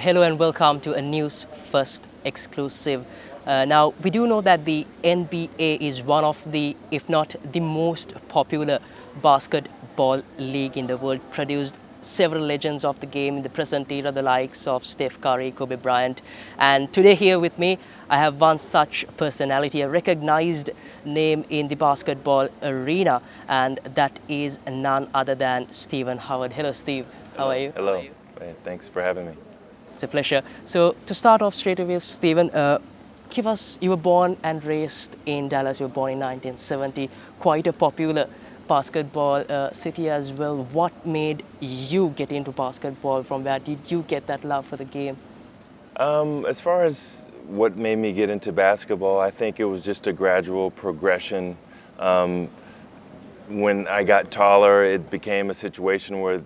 Hello and welcome to a News First exclusive. Now, we do know that the NBA is one of the, if not the most popular basketball league in the world, produced several legends of the game in the present era, the likes of Steph Curry, Kobe Bryant. And today here with me, I have one such personality, a recognized name in the basketball arena, and that is none other than Stephen Howard. Hello, Steve. How are you? Hello. Thanks for having me. It's a pleasure. So to start off straight away, Stephen, give us, you were born and raised in Dallas. You were born in 1970, quite a popular basketball city as well. What made you get into basketball? From where did you get that love for the game? As far as what made me get into basketball, I think it was just a gradual progression. When I got taller, it became a situation where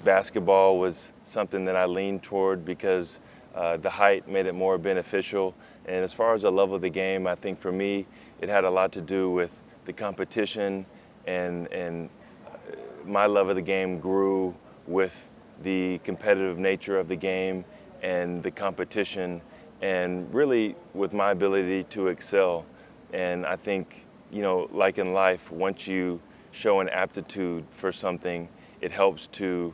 basketball was something that I leaned toward because the height made it more beneficial. And as far as the love of the game, I think for me, it had a lot to do with the competition, and my love of the game grew with the competitive nature of the game and the competition, and really with my ability to excel. And I think, like in life, once you show an aptitude for something, it helps to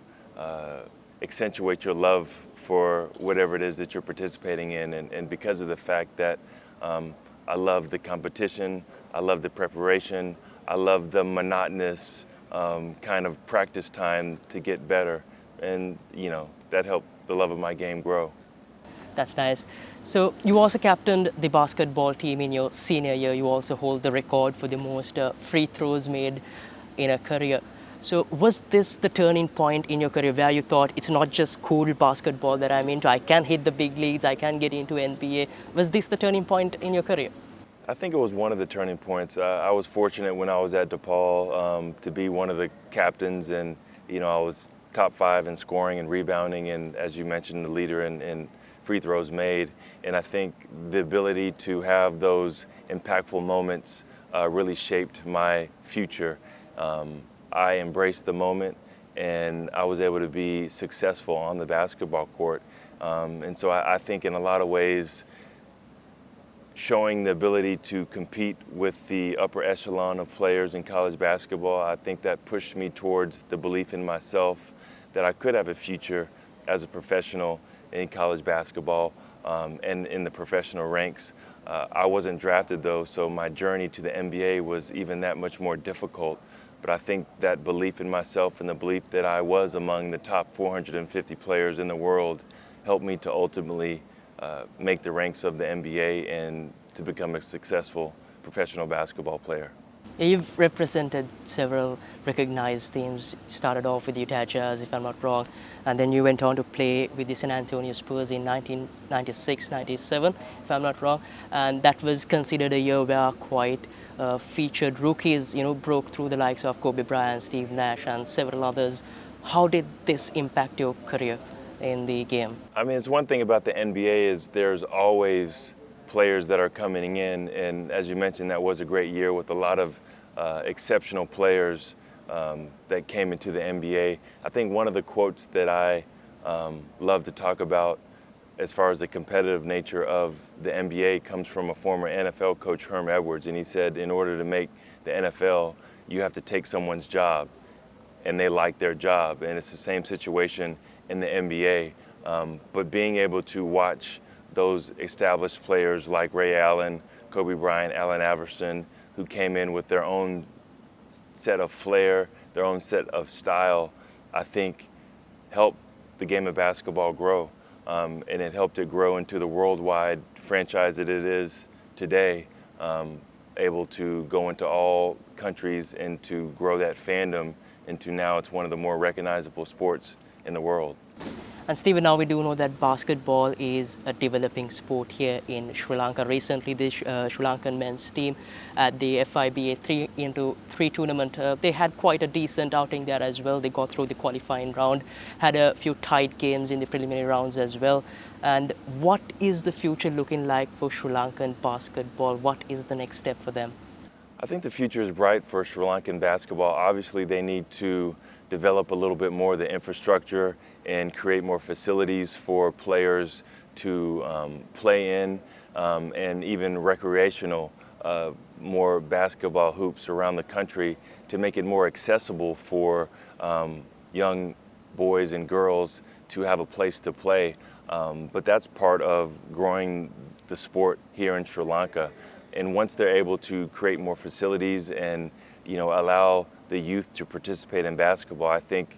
accentuate your love for whatever it is that you're participating in. And because of the fact that I love the competition, I love the preparation, I love the monotonous kind of practice time to get better. And, that helped the love of my game grow. That's nice. So you also captained the basketball team in your senior year. You also hold the record for the most free throws made in a career. So was this the turning point in your career where you thought it's not just cool basketball that I'm into, I can hit the big leagues, I can get into NBA? Was this the turning point in your career? I think it was one of the turning points. I was fortunate when I was at DePaul to be one of the captains, and I was top 5 in scoring and rebounding, and as you mentioned, the leader in free throws made. And I think the ability to have those impactful moments really shaped my future. I embraced the moment, and I was able to be successful on the basketball court. And so I think in a lot of ways, showing the ability to compete with the upper echelon of players in college basketball, I think that pushed me towards the belief in myself that I could have a future as a professional in college basketball and in the professional ranks. I wasn't drafted though, so my journey to the NBA was even that much more difficult. But I think that belief in myself and the belief that I was among the top 450 players in the world helped me to ultimately make the ranks of the NBA and to become a successful professional basketball player. You've represented several recognized teams. Started off with Utah Jazz, if I'm not wrong, and then you went on to play with the San Antonio Spurs in 1996-97, if I'm not wrong. And that was considered a year where quite featured rookies, broke through, the likes of Kobe Bryant, Steve Nash, and several others. How did this impact your career in the game? I mean, it's one thing about the NBA is there's always players that are coming in, and as you mentioned, that was a great year with a lot of exceptional players that came into the NBA. I think one of the quotes that I love to talk about as far as the competitive nature of the NBA comes from a former NFL coach, Herm Edwards, and he said in order to make the NFL, you have to take someone's job, and they like their job, and it's the same situation in the NBA. But being able to watch those established players like Ray Allen, Kobe Bryant, Allen Iverson, who came in with their own set of flair, their own set of style, I think helped the game of basketball grow. And it helped it grow into the worldwide franchise that it is today, able to go into all countries and to grow that fandom into now it's one of the more recognizable sports in the world. And Stephen, now we do know that basketball is a developing sport here in Sri Lanka. Recently, the Sri Lankan men's team at the FIBA 3x3 tournament, they had quite a decent outing there as well. They got through the qualifying round, had a few tight games in the preliminary rounds as well. And what is the future looking like for Sri Lankan basketball? What is the next step for them? I think the future is bright for Sri Lankan basketball. Obviously, they need to develop a little bit more of the infrastructure and create more facilities for players to play in, and even recreational, more basketball hoops around the country to make it more accessible for young boys and girls to have a place to play. But that's part of growing the sport here in Sri Lanka. And once they're able to create more facilities and allow the youth to participate in basketball, I think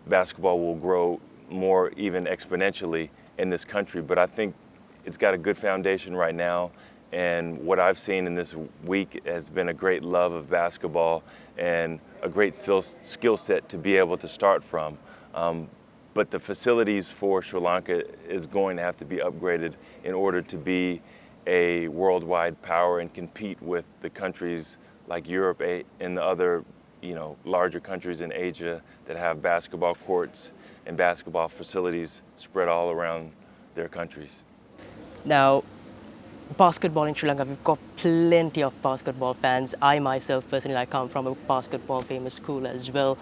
basketball will grow more, even exponentially, in this country. But I think it's got a good foundation right now. And what I've seen in this week has been a great love of basketball and a great skill set to be able to start from. But the facilities for Sri Lanka is going to have to be upgraded in order to be a worldwide power and compete with the countries like Europe and the other larger countries in Asia that have basketball courts and basketball facilities spread all around their countries. Now, basketball in Sri Lanka, we've got plenty of basketball fans. I myself, personally, I come from a basketball famous school as well.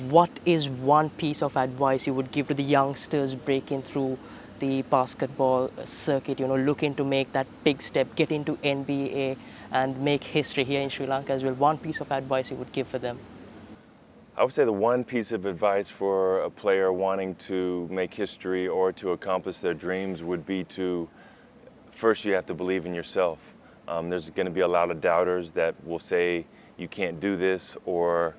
What is one piece of advice you would give to the youngsters breaking through the basketball circuit, looking to make that big step, get into NBA and make history here in Sri Lanka as well? One piece of advice you would give for them? I would say the one piece of advice for a player wanting to make history or to accomplish their dreams would be to, first, you have to believe in yourself. There's going to be a lot of doubters that will say you can't do this or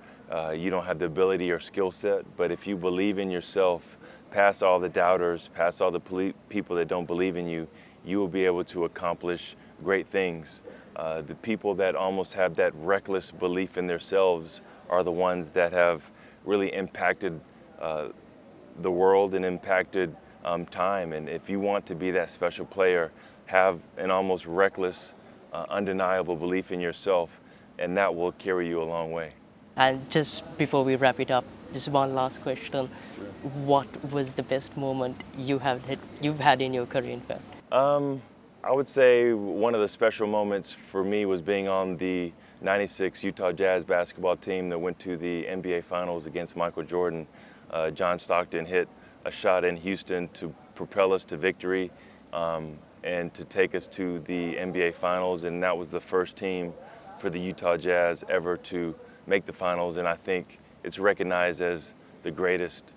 you don't have the ability or skill set. But if you believe in yourself, past all the doubters, past all the people that don't believe in you, you will be able to accomplish great things. The people that almost have that reckless belief in themselves are the ones that have really impacted the world and impacted time. And if you want to be that special player, have an almost reckless, undeniable belief in yourself, and that will carry you a long way. And just before we wrap it up, just one last question. Sure. What was the best moment you've had in your career, in fact? I would say one of the special moments for me was being on the '96 Utah Jazz basketball team that went to the NBA Finals against Michael Jordan. John Stockton hit a shot in Houston to propel us to victory and to take us to the NBA Finals, and that was the first team for the Utah Jazz ever to make the finals, and I think it's recognized as the greatest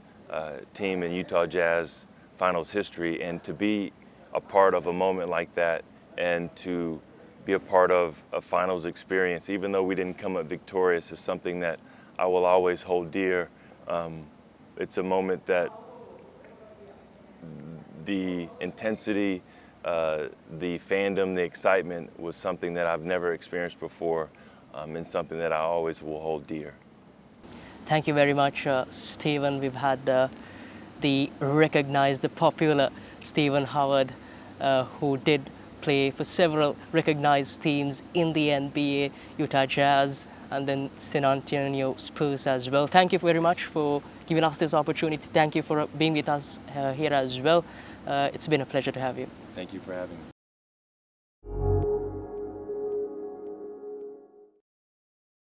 team in Utah Jazz finals history. And to be a part of a moment like that and to be a part of a finals experience, even though we didn't come up victorious, is something that I will always hold dear. It's a moment that the intensity, the fandom, the excitement was something that I've never experienced before, and something that I always will hold dear. Thank you very much, Stephen. We've had the popular Stephen Howard, who did play for several recognized teams in the NBA, Utah Jazz, and then San Antonio Spurs as well. Thank you very much for giving us this opportunity. Thank you for being with us here as well. It's been a pleasure to have you. Thank you for having me.